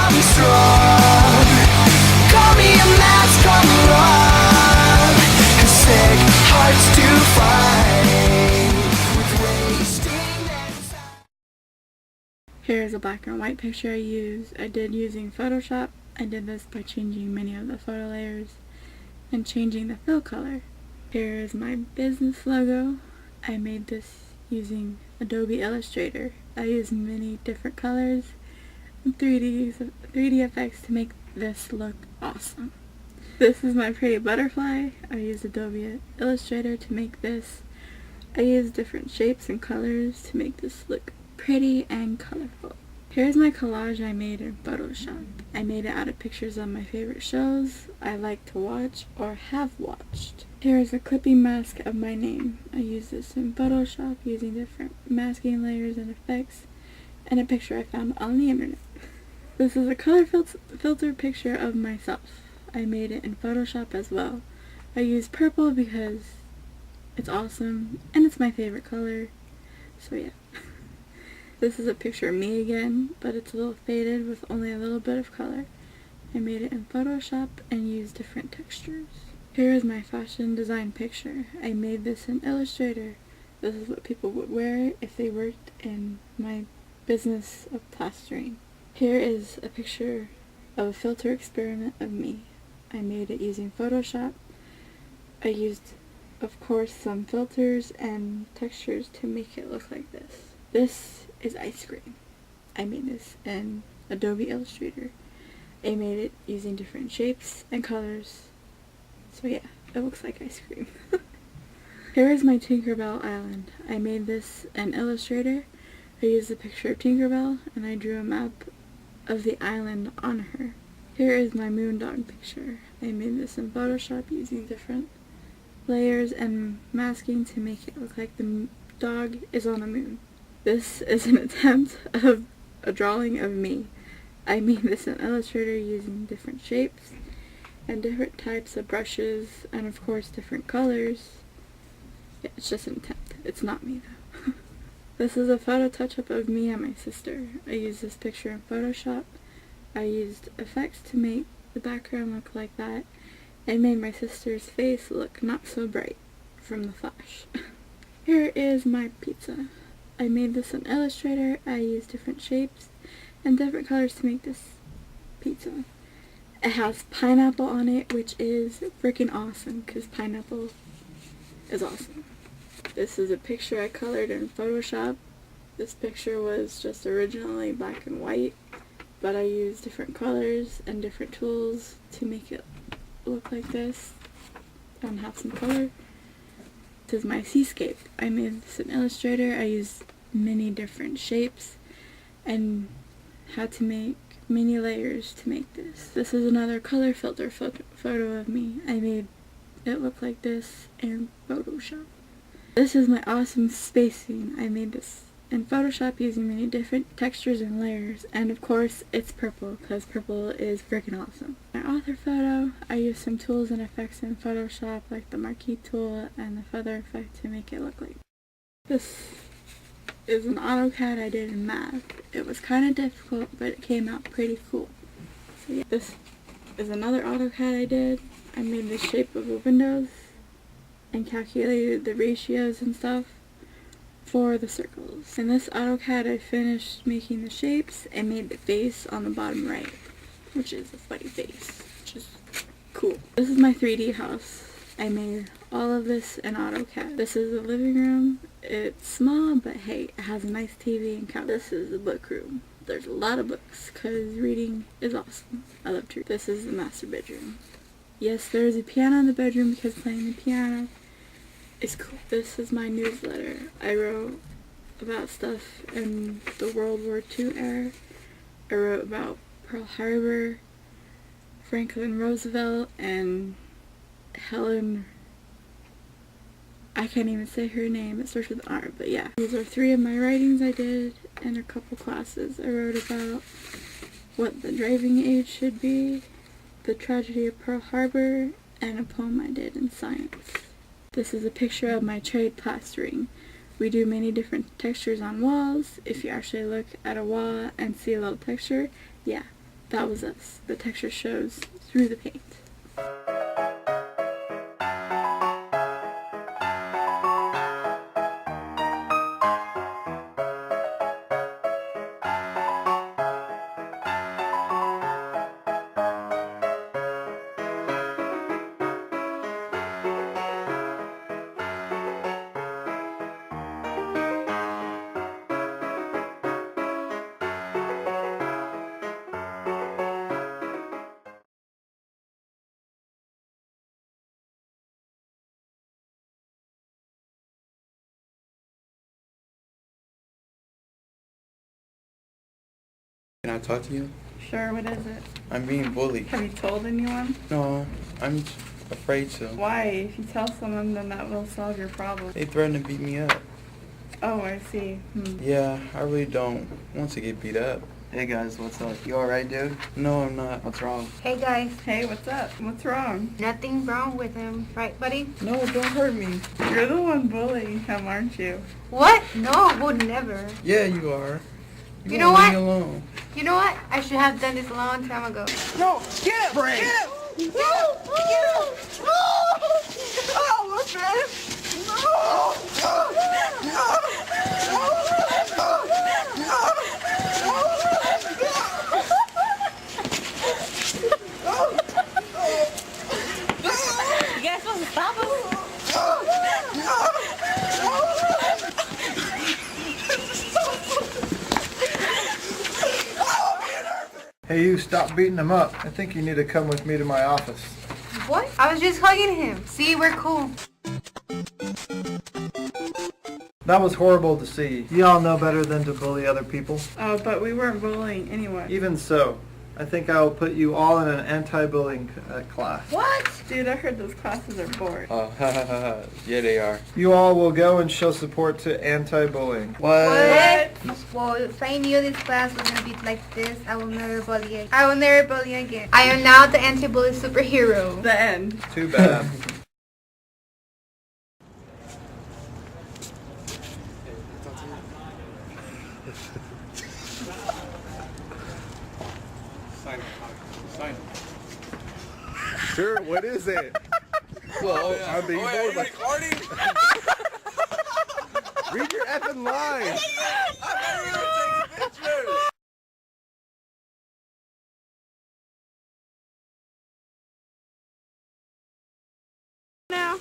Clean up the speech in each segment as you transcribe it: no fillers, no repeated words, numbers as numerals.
call me strong, call me a mask, call me wrong, 'cause sick hearts do fight with wasting their time. Here is a black and white picture I did using Photoshop. I did this by changing many of the photo layers and changing the fill color. Here is my business logo. I made this using Adobe Illustrator. I used many different colors and 3D effects to make this look awesome. This is my pretty butterfly. I used Adobe Illustrator to make this. I used different shapes and colors to make this look pretty and colorful. Here's my collage I made in Photoshop. I made it out of pictures of my favorite shows I like to watch or have watched. Here is a clipping mask of my name. I used this in Photoshop using different masking layers and effects, and a picture I found on the internet. This is a color filter picture of myself. I made it in Photoshop as well. I used purple because it's awesome and it's my favorite color, so yeah. This is a picture of me again, but it's a little faded with only a little bit of color. I made it in Photoshop and used different textures. Here is my fashion design picture. I made this in Illustrator. This is what people would wear if they worked in my business of plastering. Here is a picture of a filter experiment of me. I made it using Photoshop. I used, of course, some filters and textures to make it look like this. This is ice cream. I made this in Adobe Illustrator. I made it using different shapes and colors. So yeah, it looks like ice cream. Here is my Tinkerbell island. I made this in Illustrator. I used a picture of Tinkerbell and I drew a map of the island on her. Here is my moondog picture. I made this in Photoshop using different layers and masking to make it look like the dog is on the moon. This is an attempt of a drawing of me. I made this in Illustrator using different shapes and different types of brushes and of course different colors. Yeah, it's just an attempt. It's not me though. This is a photo touch-up of me and my sister. I used this picture in Photoshop. I used effects to make the background look like that and made my sister's face look not so bright from the flash. Here is my pizza. I made this in Illustrator. I used different shapes and different colors to make this pizza. It has pineapple on it, which is freaking awesome because pineapple is awesome. This is a picture I colored in Photoshop. This picture was just originally black and white, but I used different colors and different tools to make it look like this and have some color. This is my seascape. I made this in Illustrator. I used many different shapes and had to make many layers to make this. This is another color filter photo of me. I made it look like this in Photoshop. This is my awesome space scene. I made this in Photoshop using many different textures and layers, and of course it's purple because purple is freaking awesome. My author photo, I used some tools and effects in Photoshop like the marquee tool and the feather effect to make it look like this. Is an AutoCAD I did in math. It was kind of difficult, but it came out pretty cool. So yeah, this is another AutoCAD I did. I made the shape of the windows and calculated the ratios and stuff for the circles. In this AutoCAD I finished making the shapes and made the face on the bottom right, which is a funny face, which is cool. This is my 3D house. I made all of this in AutoCAD. This is the living room. It's small, but hey, it has a nice TV and couch. This is the book room. There's a lot of books, because reading is awesome. I love to read. This is the master bedroom. Yes, there is a piano in the bedroom because playing the piano is cool. This is my newsletter. I wrote about stuff in the World War II era. I wrote about Pearl Harbor, Franklin Roosevelt, and Helen, I can't even say her name, it starts with R, but yeah. These are 3 of my writings I did in a couple classes. I wrote about what the driving age should be, the tragedy of Pearl Harbor, and a poem I did in science. This is a picture of my trade plastering. We do many different textures on walls. If you actually look at a wall and see a little texture, yeah, that was us. The texture shows through the paint. Can I talk to you? Sure, what is it? I'm being bullied. Have you told anyone? No, I'm afraid to. Why? If you tell someone, then that will solve your problem. They threatened to beat me up. Oh, I see. Yeah, I really don't want to get beat up. Hey guys, what's up? You alright, dude? No, I'm not. What's wrong? Hey guys, Hey, what's up? What's wrong? nothing wrong with him, right buddy? No, don't hurt me. You're the one bullying him, aren't you? What? No, I would never. Yeah, you are. You know won't leave what? me alone. You know what? I should have done this a long time ago. No! Get him! Get him! Get him! Oh, you guys supposed to stop us? Hey, you, stop beating him up. I think you need to come with me to my office. What? I was just hugging him. See, we're cool. That was horrible to see. You all know better than to bully other people. Oh, but we weren't bullying anyone. Even so, I think I will put you all in an anti-bullying class. What? Dude, I heard those classes are bored. Oh, ha ha ha. Yeah, they are. You all will go and show support to anti-bullying. What? Well, if I knew this class was gonna be like this, I will never bully again. I will never bully again. I am now the anti-bully superhero. The end. Too bad. Sure, what is it? Well, I'm being bored. Like, read your effing line. Now.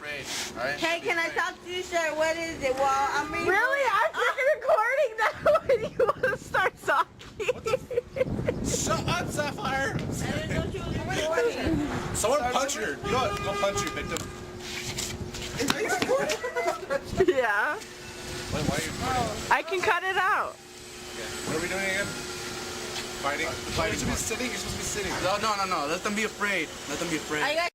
Hey, can I talk to you, sir? What is it? Well, I mean... Really? I'm freaking recording now when you want to start talking. Shut up, Sapphire. I didn't know she was recording. Someone punch her. You know what? Go punch your victim. Are you recording? Yeah. Why are you recording? I can cut it out. What are we doing again? Fighting? You're supposed to be sitting. You're supposed to be sitting. No. Let them be afraid. Let them be afraid. Are you guys